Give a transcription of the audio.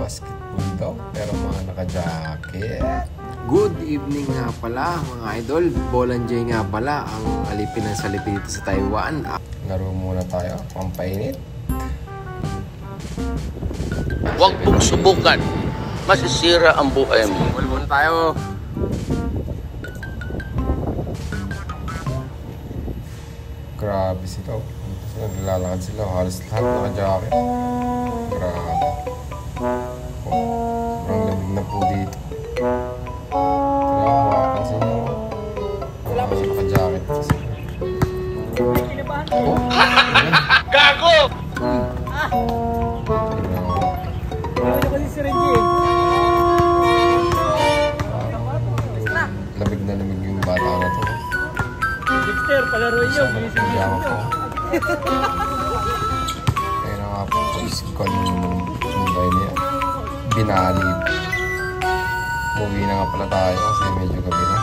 basketball daw, pero mga naka-jacket. Good evening nga pala mga idol. Bolanjay nga pala ang alipin ng salipin dito sa Taiwan. Laro muna tayo, pampainit. Huwag mong subukan. Masisira ang buhay mo. Ball muna tayo. Grabe sila. Naglalakad sila. Halos lahat naka-jacket. Grabe. Sobrang lamig na po dito. Kaya makapansin nyo. Wala pa siya naka-jacket. Oh! Gago! Lamig na lamig yung bata na to. Dexter, palaro nyo. Pajama ko. Kaya na nga po, isip ko yung Mumbai niya. Binali. Umuwi na nga pala tayo kasi medyo gabi na.